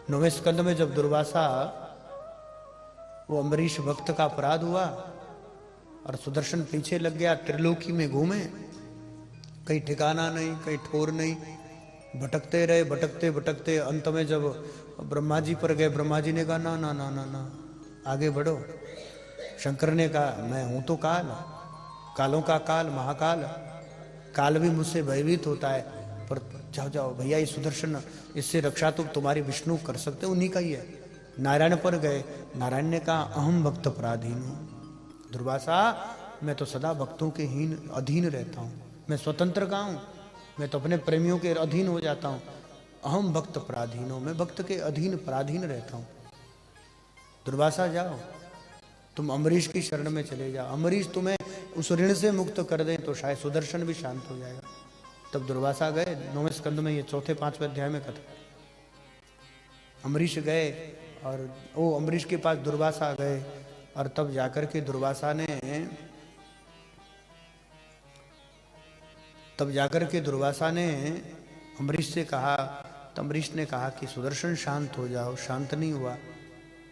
9वें स्कंद में जब दुर्वासा वो अम्बरीश भक्त का अपराध हुआ और सुदर्शन पीछे लग गया, त्रिलोकी में घूमे, कहीं ठिकाना नहीं, कहीं ठोर नहीं, भटकते रहे, भटकते भटकते अंत में जब ब्रह्मा जी पर गए, ब्रह्मा जी ने कहा ना ना ना ना ना, आगे बढ़ो। शंकर ने कहा मैं हूं तो काल, कालों का काल, महाकाल, काल भी मुझसे भयभीत होता है, पर जाओ जाओ भैया, ये सुदर्शन, इससे रक्षा तो तुम्हारी विष्णु कर सकते, उन्हीं का ही है। नारायण पर गए, नारायण ने कहा अहम भक्त पराधीन हूं, दुर्वासा मैं तो सदा भक्तों के हीन अधीन रहता हूं, मैं स्वतंत्र का हूं, मैं तो अपने प्रेमियों के अधीन हो जाता हूं। अहम भक्त पराधीन हूं, मैं भक्त के अधीन पराधीन रहता हूं। दुर्वासा जाओ, तुम अम्बरीश की शरण में चले जाओ, अम्बरीश तुम्हें उस ऋण से मुक्त कर दें तो शायद सुदर्शन भी शांत हो जाएगा। तब दुर्वासा गए, 9वें स्कंद में, ये 4-5वें अध्याय में कथा। अम्बरीश गए और वो अम्बरीश के पास दुर्वासा गए, और तब जाकर के दुर्वासा ने अम्बरीश से कहा, तो अम्बरीश ने कहा कि सुदर्शन शांत हो जाओ, शांत नहीं हुआ,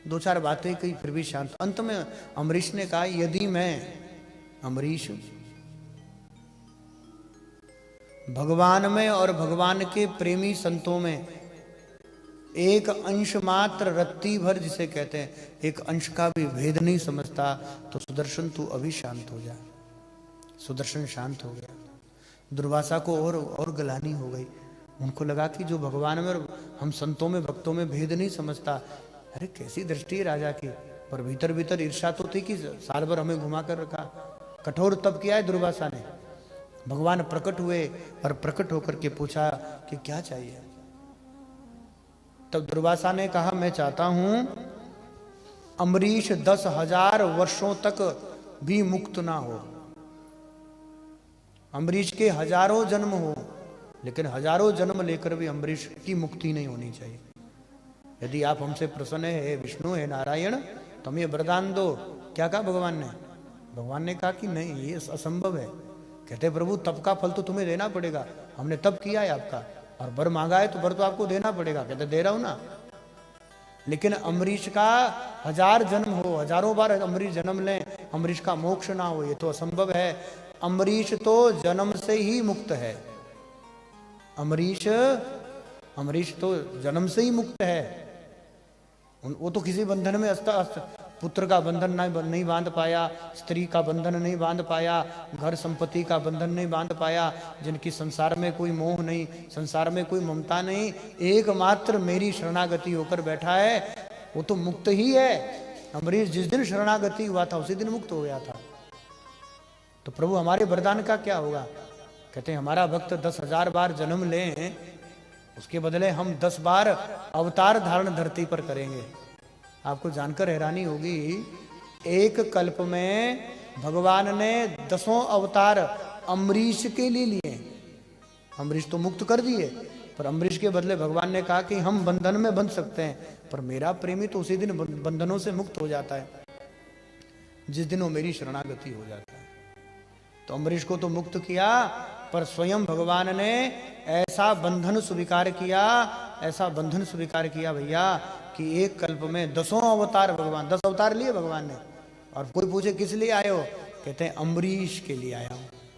2-4 बातें कही फिर भी शांत। अंत में अम्बरीश ने कहा यदि मैं अम्बरीश भगवान में और भगवान के प्रेमी संतों में एक अंश मात्र, रत्ती भर जिसे कहते हैं, एक अंश का भी भेद नहीं समझता, तो सुदर्शन तू अभी शांत हो जा। सुदर्शन शांत हो गया। दुर्वासा को और गलानी हो गई, उनको लगा कि जो भगवान में और हम संतों में, भक्तों में भेद नहीं समझता, अरे कैसी दृष्टि है राजा की। पर भीतर भीतर ईर्ष्या तो थी कि साल भर हमें घुमा कर रखा। कठोर तप किया है दुर्वासा ने। भगवान प्रकट हुए और प्रकट होकर के पूछा कि क्या चाहिए। तब दुर्वासा ने कहा मैं चाहता हूं अम्बरीश 10,000 वर्षों तक भी मुक्त ना हो, अम्बरीश के हजारों जन्म हो, लेकिन हजारों जन्म लेकर भी अम्बरीश की मुक्ति नहीं होनी चाहिए। यदि आप हमसे प्रसन्न है विष्णु, है नारायण, तो हमें वरदान दो। क्या कहा भगवान ने? भगवान ने कहा कि नहीं, ये असंभव है। कहते प्रभु तप का फल तो तुम्हें देना पड़ेगा, हमने तप किया है आपका, और वर मांगा है तो वर तो आपको देना पड़ेगा। कहते दे रहा हूं ना, लेकिन अम्बरीश का 1000 जन्म हो, हजारों बार अम्बरीश जन्म लें, अम्बरीश का मोक्ष ना हो, ये तो असंभव है। अम्बरीश तो जन्म से ही मुक्त है, अम्बरीश तो जन्म से ही मुक्त है। वो तो किसी बंधन में पुत्र का बंधन नहीं बांध पाया, स्त्री का बंधन नहीं बांध पाया, घर संपत्ति का बंधन नहीं बांध पाया, जिनकी संसार में कोई मोह नहीं, संसार में कोई ममता नहीं, एकमात्र मेरी शरणागति होकर बैठा है, वो तो मुक्त ही है। अम्बरीश जिस दिन शरणागति हुआ था उसी दिन मुक्त हो गया था। तो प्रभु हमारे वरदान का क्या होगा? कहते हैं हमारा भक्त 10,000 बार जन्म लें, उसके बदले हम 10 बार अवतार धारण धरती पर करेंगे। आपको जानकर हैरानी होगी, एक कल्प में भगवान ने 10 अवतार अम्बरीश के लिए लिए। अम्बरीश तो मुक्त कर दिए, पर अम्बरीश के बदले भगवान ने कहा कि हम बंधन में बंध सकते हैं, पर मेरा प्रेमी तो उसी दिन बंधनों से मुक्त हो जाता है जिस दिन वो मेरी शरणागति हो जाता है। तो अम्बरीश को तो मुक्त किया, पर स्वयं भगवान ने ऐसा बंधन स्वीकार किया भैया, कि एक कल्प में 10 अवतार भगवान, 10 अवतार लिए भगवान ने। और कोई पूछे किस लिए आए हो? कहते हैं अम्बरीश के लिए आया हूं।